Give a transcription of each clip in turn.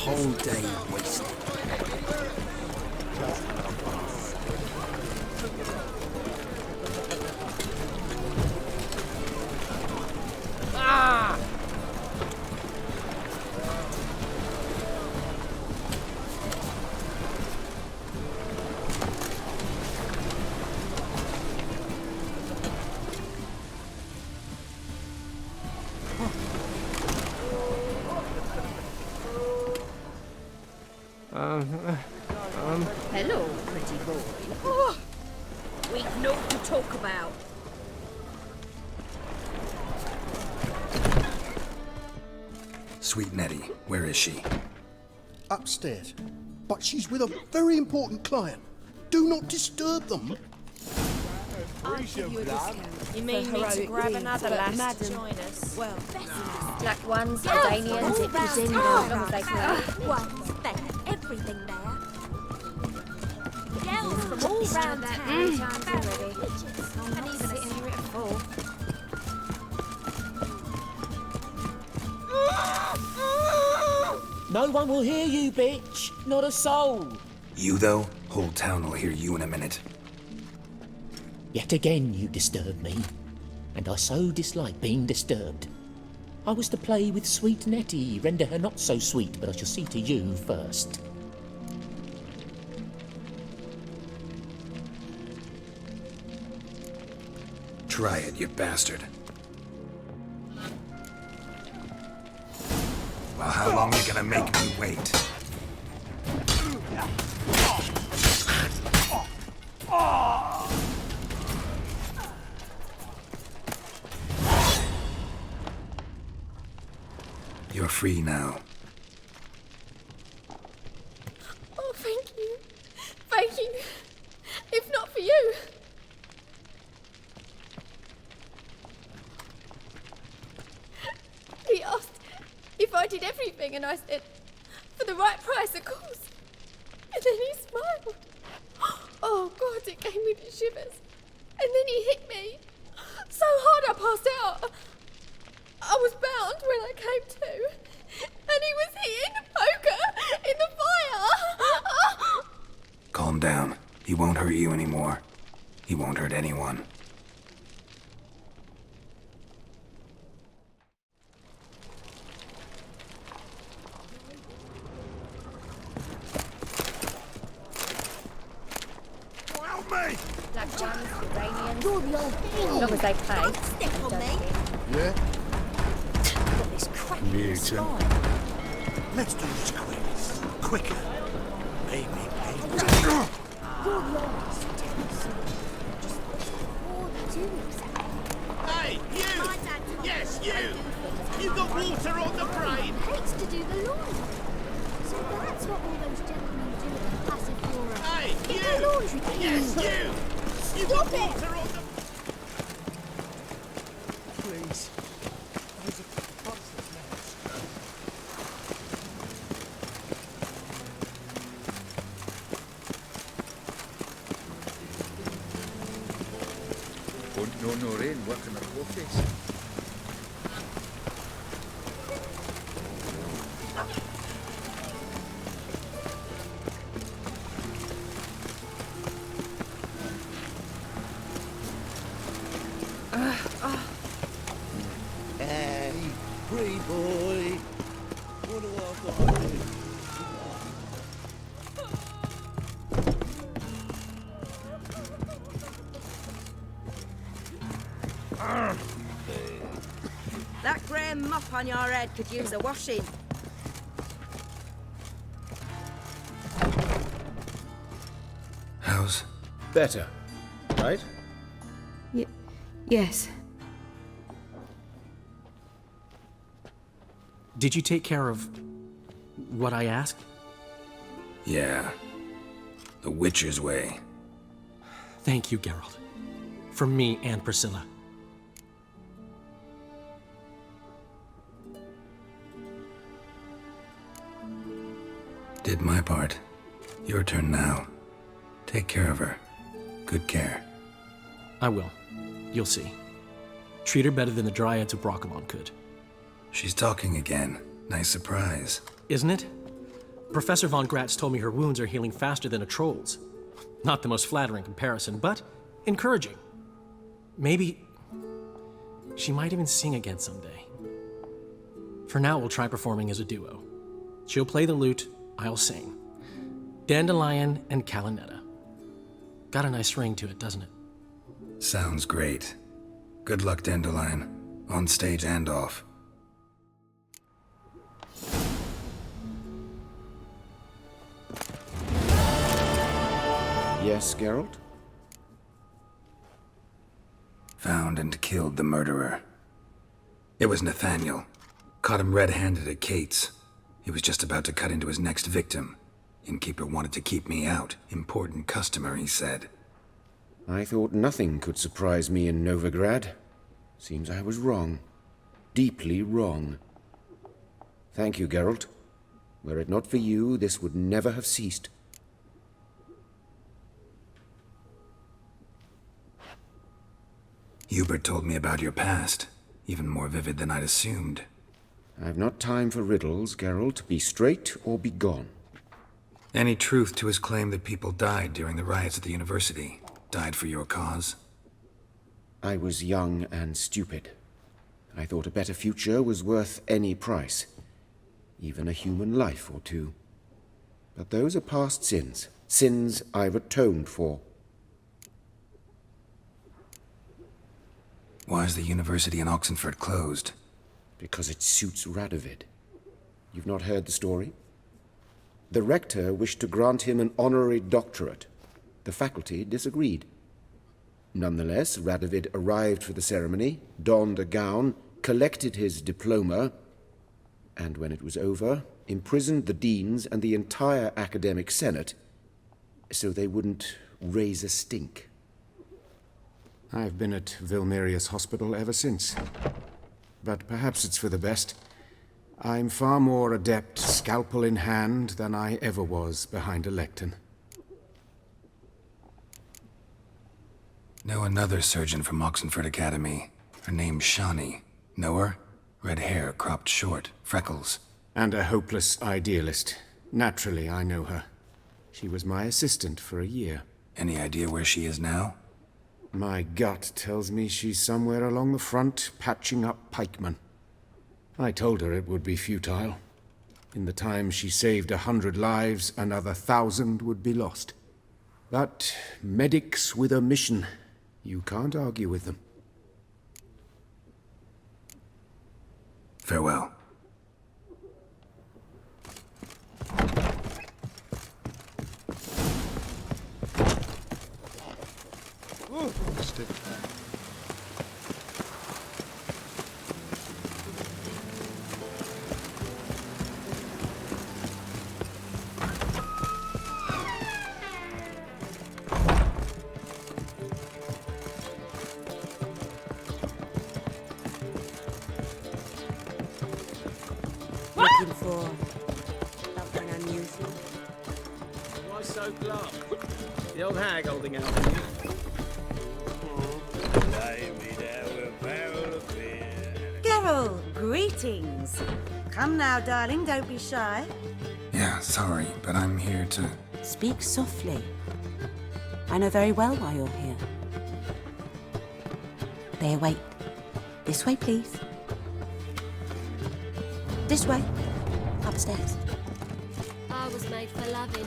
whole day wasted. Ah! Hello, pretty boy. Oh, we've naught to talk about. Sweet Nettie, where is she? Upstairs. But she's with a very important client. Do not disturb them. I'll give you a discount. You mean me to grab another lass to join us? Well, Black ones, Albanians, it was in as long as they play. one's there, everything there. Girls from all round town. Times already. And he's sitting here at 4. No one will hear you, bitch. Not a soul. You, though? Whole town will hear you in a minute. Yet again you disturb me, and I so dislike being disturbed. I was to play with sweet Nettie, render her not so sweet, but I shall see to you first. Try it, you bastard. Well, how long are you gonna make me wait? You're free now. Oh, thank you. Thank you. If not for you. He asked if I did everything, and I said, for the right price, of course. And then he smiled. Oh, God, it gave me the shivers. And then he hit me so hard I passed out. I was bound when I came to, and he was hitting the poker in the fire. Calm down. He won't hurt you anymore. He won't hurt anyone. Help me! Black ones, Albanians, You're the old as thing. long as they play. Don't step on me. Yeah? I've got this cracking in the Mutant. spine. Let's do this quick. Quicker. Maybe. You're the oldest. Just what do exactly? Hey, you! My dad told Yes, me you! I do things You got water on the brain? hates to do the laundry. So that's what all those gentlemen do at the passive forum. Hey, Get you! their laundry done. Yes, you! You got water on the... Please. Those are monsters now. Won't know no rain working at office. Hey, pretty boy. What do I got to do? That grey mop on your head could use a washing. How's... Better, right? Yes. Did you take care of what I asked? Yeah. The Witcher's way. Thank you, Geralt. From me and Priscilla. Did my part. Your turn now. Take care of her. Good care. I will. You'll see. Treat her better than the Dryads of Broccolon could. She's talking again. Nice surprise. Isn't it? Professor von Gratz told me her wounds are healing faster than a troll's. Not the most flattering comparison, but encouraging. Maybe she might even sing again someday. For now, we'll try performing as a duo. She'll play the lute, I'll sing. Dandelion and Calinetta. Got a nice ring to it, doesn't it? Sounds great. Good luck, Dandelion. On stage and off. Yes, Geralt? Found and killed the murderer. It was Nathaniel. Caught him red-handed at Kate's. He was just about to cut into his next victim. Innkeeper wanted to keep me out. Important customer, he said. I thought nothing could surprise me in Novigrad. Seems I was wrong. Deeply wrong. Thank you, Geralt. Were it not for you, this would never have ceased. Hubert told me about your past. Even more vivid than I'd assumed. I've not time for riddles, Geralt. Be straight or be gone. Any truth to his claim that people died during the riots at the university? Died for your cause? I was young and stupid. I thought a better future was worth any price. Even a human life or two. But those are past sins. Sins I've atoned for. Why is the university in Oxenford closed? Because it suits Radovid. You've not heard the story? The rector wished to grant him an honorary doctorate. The faculty disagreed. Nonetheless, Radovid arrived for the ceremony, donned a gown, collected his diploma, and when it was over, imprisoned the deans and the entire academic senate so they wouldn't raise a stink. I've been at Vilmerius Hospital ever since. But perhaps it's for the best. I'm far more adept, scalpel in hand, than I ever was behind a lectern. Know another surgeon from Oxenford Academy. Her name's Shawnee. Know her? Red hair, cropped short, freckles. And a hopeless idealist. Naturally, I know her. She was my assistant for a year. Any idea where she is now? My gut tells me she's somewhere along the front, patching up pikemen. I told her it would be futile. In the time she saved 100 lives, another 1,000 would be lost. But medics with a mission, you can't argue with them. Farewell. Stick. Looking for something unusual. Why so glum? The old hag holding out. Geralt, greetings. Come now, darling, don't be shy. Yeah, sorry, but I'm here to... Speak softly. I know very well why you're here. There, wait. This way, please. This way. Upstairs. I was made for loving.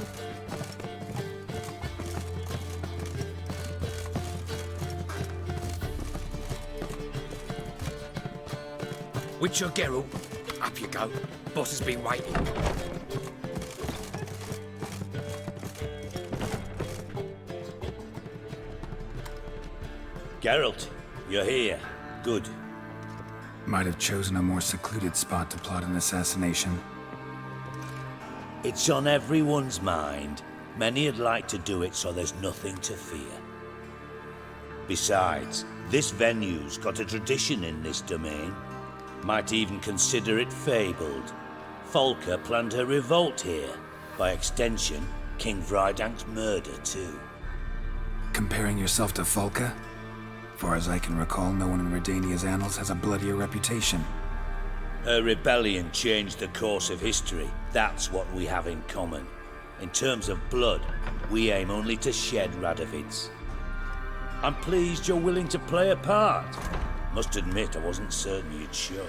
Witcher Geralt, up you go. Boss has been waiting. Geralt, you're here. Good. Might have chosen a more secluded spot to plot an assassination. It's on everyone's mind. Many would like to do it, so there's nothing to fear. Besides, this venue's got a tradition in this domain. Might even consider it fabled. Folka planned her revolt here. By extension, King Vrydank's murder too. Comparing yourself to Folka? Far as I can recall, no one in Redania's annals has a bloodier reputation. Her rebellion changed the course of history. That's what we have in common. In terms of blood, we aim only to shed Radovid's. I'm pleased you're willing to play a part. Must admit, I wasn't certain you'd show.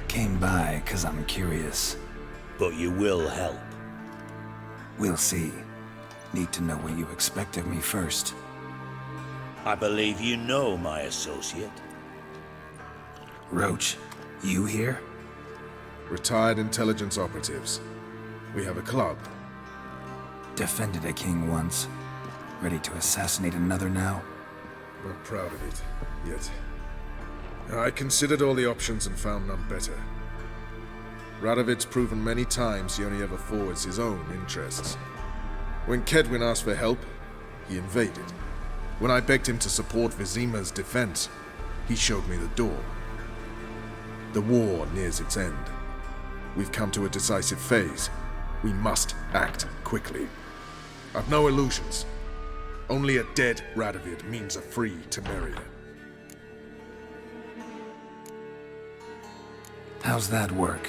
Came by 'cause I'm curious. But you will help. We'll see. Need to know what you expect of me first. I believe you know my associate. Roach, you here? Retired intelligence operatives. We have a club. Defended a king once. Ready to assassinate another now? Not proud of it, yet. I considered all the options and found none better. Radovid's proven many times he only ever forwards his own interests. When Kedwin asked for help, he invaded. When I begged him to support Vizima's defense, he showed me the door. The war nears its end. We've come to a decisive phase. We must act quickly. I've no illusions. Only a dead Radovid means a free Temeria. How's that work?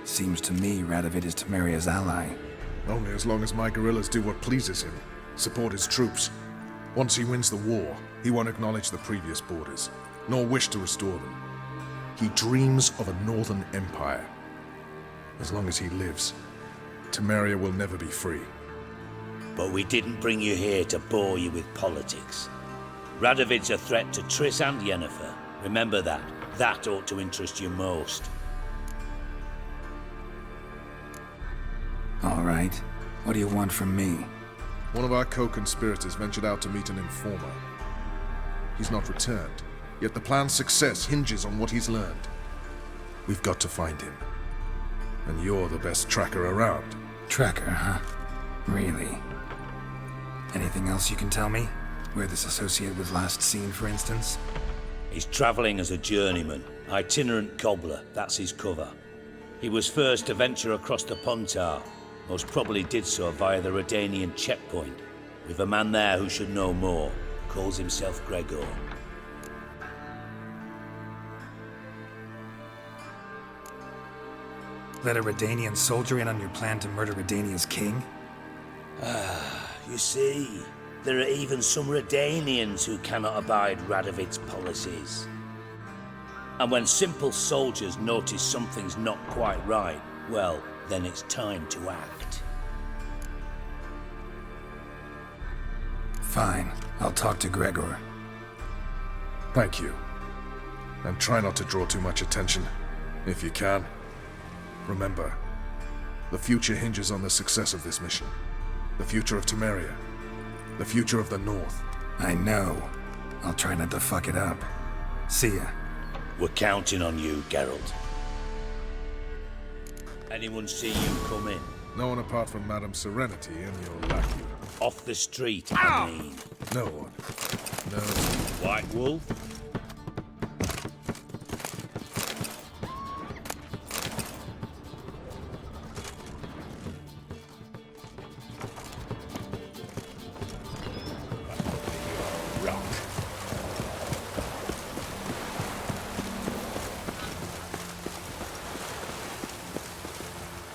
Seems to me Radovid is Temeria's ally. Only as long as my guerrillas do what pleases him, support his troops. Once he wins the war, he won't acknowledge the previous borders, nor wish to restore them. He dreams of a northern empire. As long as he lives, Temeria will never be free. But we didn't bring you here to bore you with politics. Radovid's a threat to Triss and Yennefer. Remember that. That ought to interest you most. All right. What do you want from me? One of our co-conspirators ventured out to meet an informer. He's not returned, yet the plan's success hinges on what he's learned. We've got to find him. And you're the best tracker around. Tracker, huh? Really? Anything else you can tell me? Where this associate was last seen, for instance? He's travelling as a journeyman, itinerant cobbler, that's his cover. He was first to venture across the Pontar. Most probably did so via the Redanian checkpoint. We've a man there who should know more. Calls himself Gregor. Let a Redanian soldier in on your plan to murder Redania's king? You see, there are even some Redanians who cannot abide Radovid's policies. And when simple soldiers notice something's not quite right, well, then it's time to act. Fine. I'll talk to Gregor. Thank you. And try not to draw too much attention, if you can. Remember, the future hinges on the success of this mission. The future of Temeria. The future of the North. I know. I'll try not to fuck it up. See ya. We're counting on you, Geralt. Anyone see you come in? No one apart from Madame Serenity and your lackey. Off the street, I mean. No one. No. White Wolf?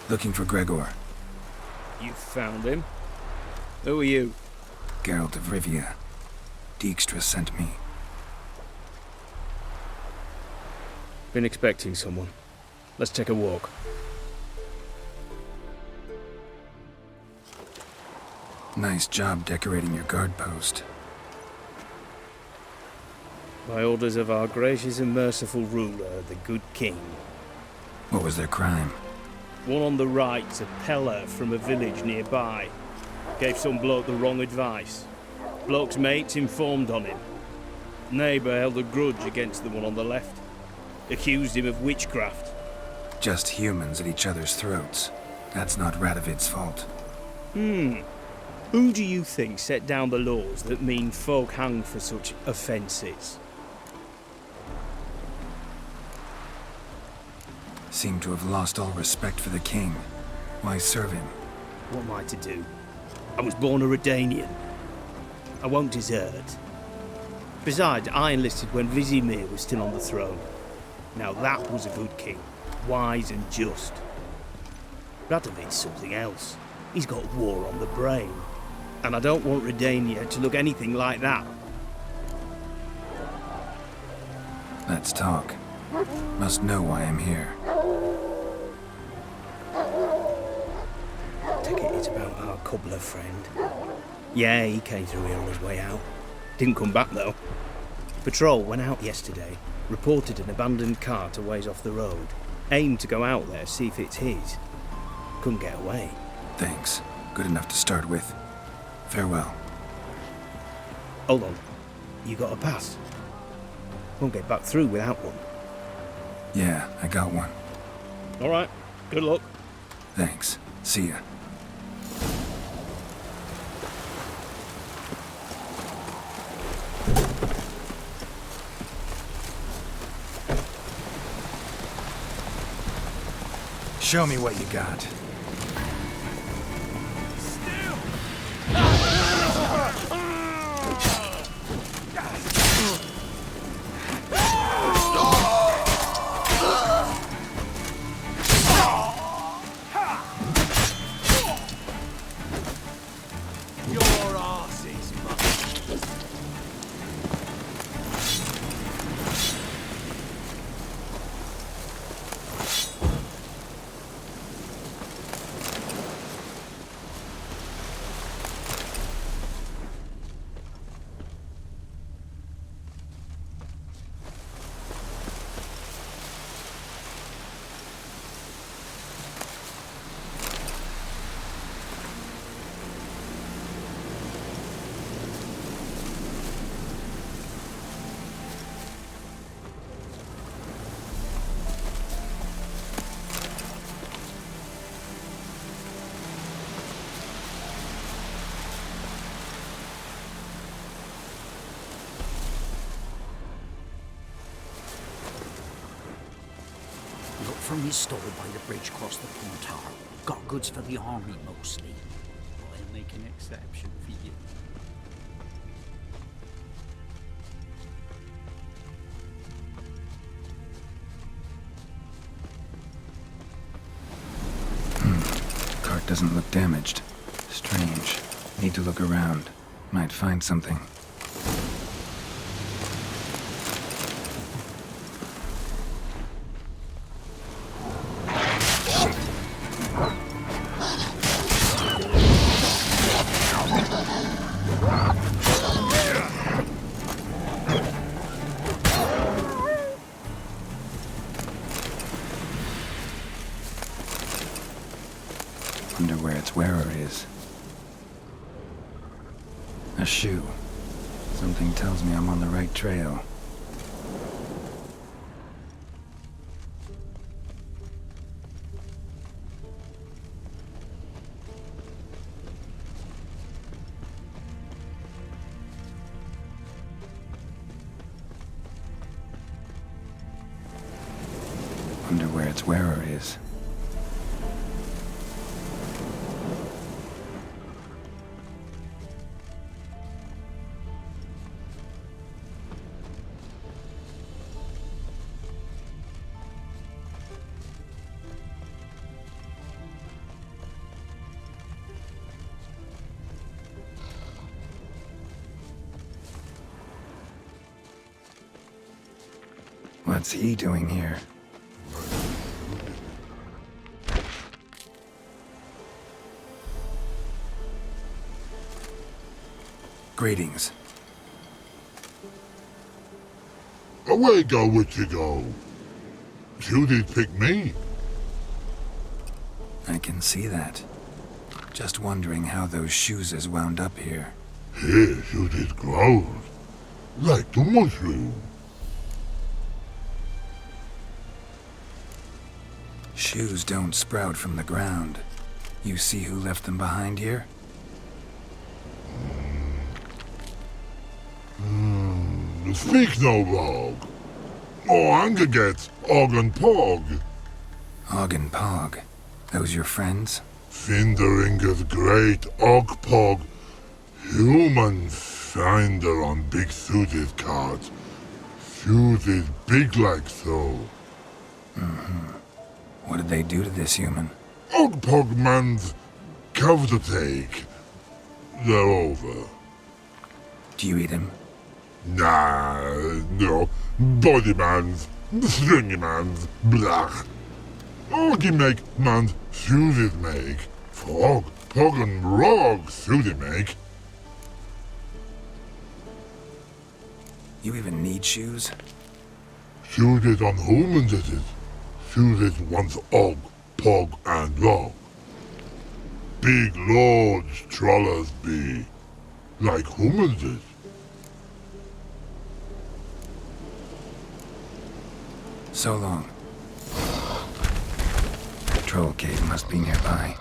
Looking for Gregor. You found him? Who are you? Geralt of Rivia. Dijkstra sent me. Been expecting someone. Let's take a walk. Nice job decorating your guard post. By orders of our gracious and merciful ruler, the good king. What was their crime? One on the right's a peller from a village nearby. Gave some bloke the wrong advice. Bloke's mates informed on him. Neighbour held a grudge against the one on the left. Accused him of witchcraft. Just humans at each other's throats. That's not Radovid's fault. Who do you think set down the laws that mean folk hang for such offences? Seem to have lost all respect for the king. Why serve him? What am I to do? I was born a Redanian. I won't desert. Besides, I enlisted when Vizimir was still on the throne. Now that was a good king, wise and just. Radovid's something else. He's got war on the brain. And I don't want Redania to look anything like that. Let's talk. Must know why I'm here. Take it it's about our cobbler friend. Yeah, he came through here on his way out. Didn't come back though. Patrol went out yesterday, reported an abandoned cart a ways off the road. Aimed to go out there, see if it's his. Couldn't get away. Thanks. Good enough to start with. Farewell. Hold on. You got a pass? Won't get back through without one. Yeah, I got one. Alright. Good luck. Thanks. See ya. Show me what you got. Your arse is from his stall by the bridge across the Pontar. Got goods for the army mostly. I'll make an exception for you. Cart doesn't look damaged. Strange. Need to look around. Might find something. Wonder where its wearer is. A shoe. Something tells me I'm on the right trail. Wonder where its wearer is. What's he doing here? Greetings. Away go with you go. You did pick me. I can see that. Just wondering how those shoes is wound up here. Here you did grow. Like the mushroom. Shoes don't sprout from the ground. You see who left them behind here? Speak no rogue. Oh, anger gets Og and Pog. Og and Pog. Those your friends? Finderinger's great Ogpog, human finder on big suited cards. Suited big like so. What did they do to this human? Ogpog man's cover to take. They're over. Do you eat him? Nah, no. Body man's, stringy man's, blach. Oggy make man's suited make. Frog, pog and rog suited make. You even need shoes? Suited on humans it is. Suited once og, pog and log. Big lords trollers be. Like humans is. So long. The troll cave must be nearby.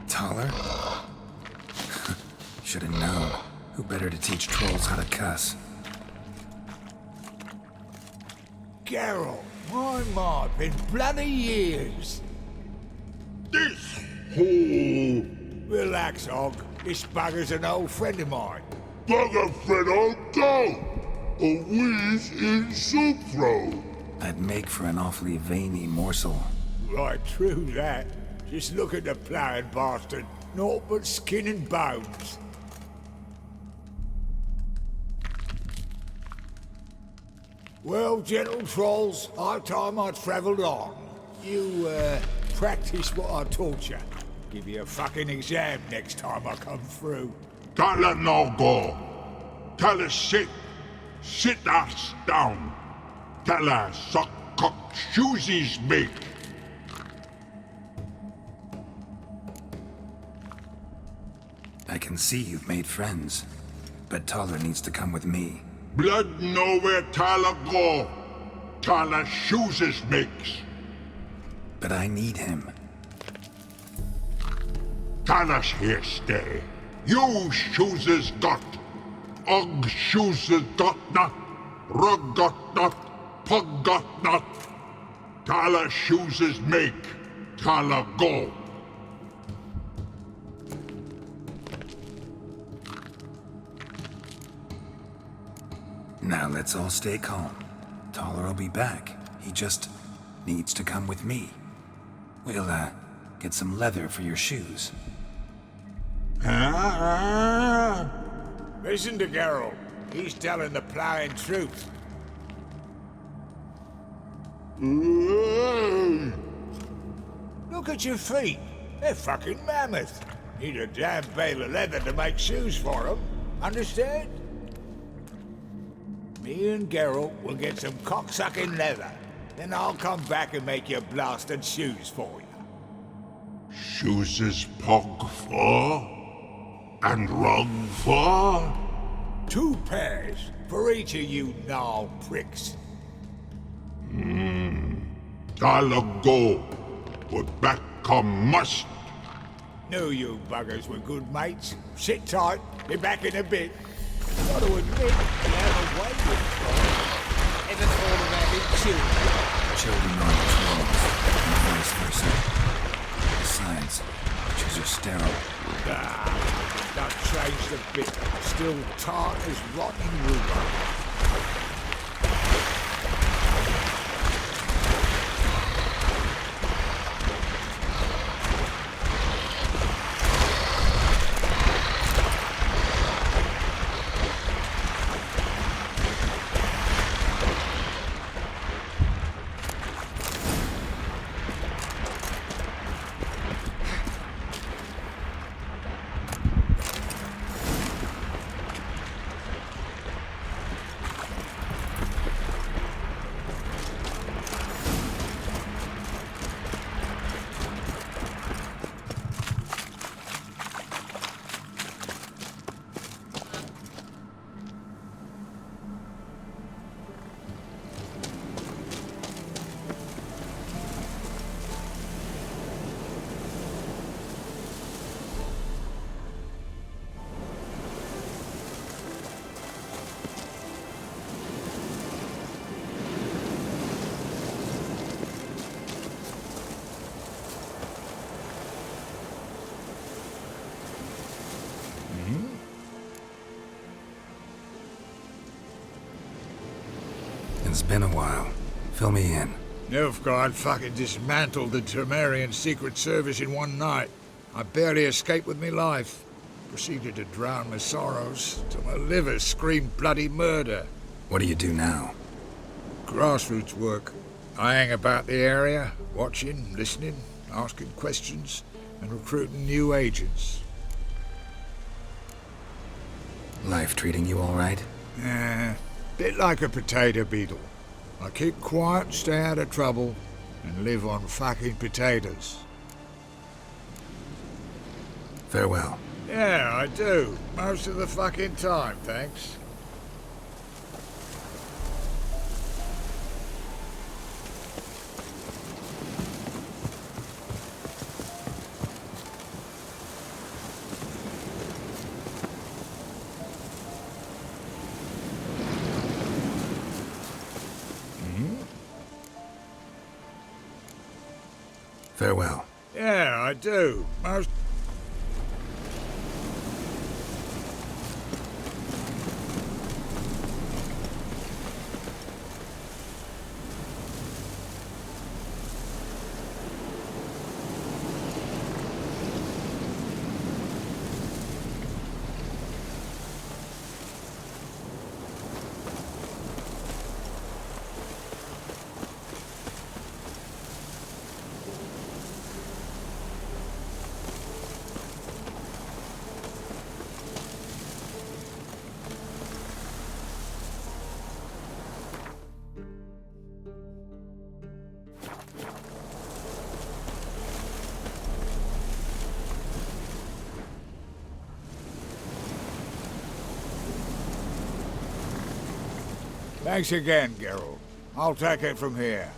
Taller? Should have known. Who better to teach trolls how to cuss? Geralt, my mod, been bloody years. This hole. Relax, Og. This bugger's an old friend of mine. Bugger friend on go. A wheeze in soup throw. That'd make for an awfully veiny morsel. Right, true that. Just look at the ploughing bastard. Naught but skin and bones. Well, gentle trolls, high time I travelled on. You, practice what I taught you. Give you a fucking exam next time I come through. Can't let no go. Tell her sit. Sit ass down. Tell her suck cock shoesies make. I can see you've made friends, but Taller needs to come with me. Blood know where Tyler go. Tyler shoes makes. But I need him. Tyler's here stay. You shoes got. Og shoes got not. Rug got not. Pug got not. Tyler shoes make. Tyler go. Now let's all stay calm. Taller will be back. He just needs to come with me. We'll, get some leather for your shoes. Listen to Geralt. He's telling the ploughing truth. Look at your feet. They're fucking mammoth. Need a damn bale of leather to make shoes for them. Understand? Me and Geralt will get some cocksucking leather. Then I'll come back and make your blasted shoes for you. Shoes is pog for? And rug for? 2 pairs for each of you gnarl pricks. Tyler go. But back come must. Knew you buggers were good mates. Sit tight. Be back in a bit. Got to admit, you have a way with trolls. Ever thought of having children? Children are trolls, and vice versa. Besides, witches are sterile. Don't changed a bit. Still tart as rotting rhubarb. It's been a while. Fill me in. Nilfgaard fucking dismantled the Tremerian Secret Service in one night. I barely escaped with my life. Proceeded to drown my sorrows till my liver screamed bloody murder. What do you do now? Grassroots work. I hang about the area, watching, listening, asking questions, and recruiting new agents. Life treating you all right? Bit like a potato beetle. I keep quiet, stay out of trouble, and live on fucking potatoes. Farewell. Yeah, I do. Most of the fucking time, thanks. Farewell. Yeah, I do. Most... Thanks again, Geralt. I'll take it from here.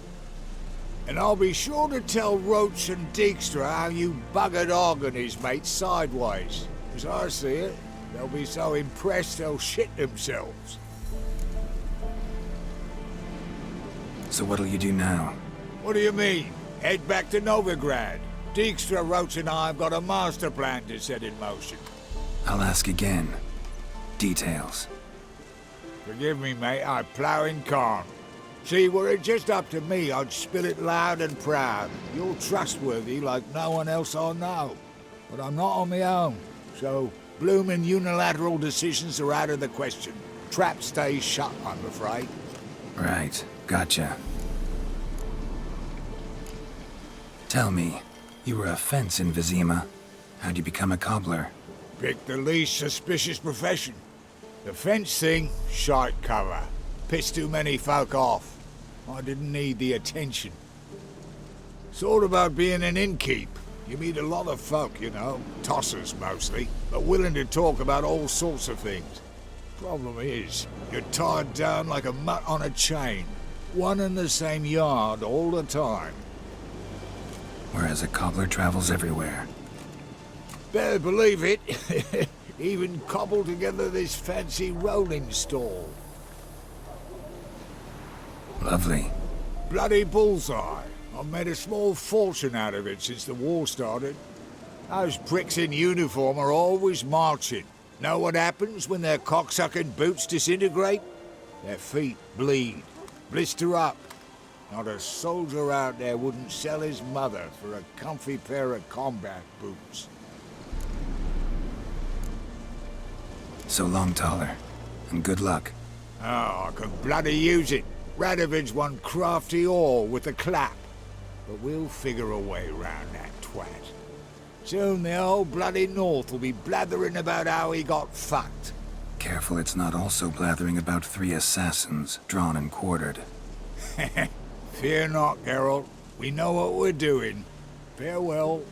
And I'll be sure to tell Roach and Dijkstra how you buggered Og and his mates sideways. As I see it, they'll be so impressed they'll shit themselves. So what'll you do now? What do you mean? Head back to Novigrad. Dijkstra, Roach and I have got a master plan to set in motion. I'll ask again. Details. Forgive me, mate, I plough in corn. See, were it just up to me, I'd spill it loud and proud. You're trustworthy like no one else I know. But I'm not on my own, so bloomin' unilateral decisions are out of the question. Trap stays shut, I'm afraid. Right, gotcha. Tell me, you were a fence in Vizima. How'd you become a cobbler? Pick the least suspicious profession. The fence thing, shite cover. Pissed too many folk off. I didn't need the attention. Sort about being an innkeep. You meet a lot of folk, you know, tossers mostly, but willing to talk about all sorts of things. Problem is, you're tied down like a mutt on a chain. One and the same yard all the time. Whereas a cobbler travels everywhere. Better believe it. Even cobbled together this fancy rolling stall. Lovely. Bloody bullseye. I've made a small fortune out of it since the war started. Those pricks in uniform are always marching. Know what happens when their cocksucking boots disintegrate? Their feet bleed, blister up. Not a soldier out there wouldn't sell his mother for a comfy pair of combat boots. So long, Taller. And good luck. Oh, I can bloody use it. Radovid's one crafty all with a clap. But we'll figure a way round that twat. Soon the whole bloody North will be blathering about how he got fucked. Careful it's not also blathering about 3 assassins, drawn and quartered. Fear not, Geralt. We know what we're doing. Farewell.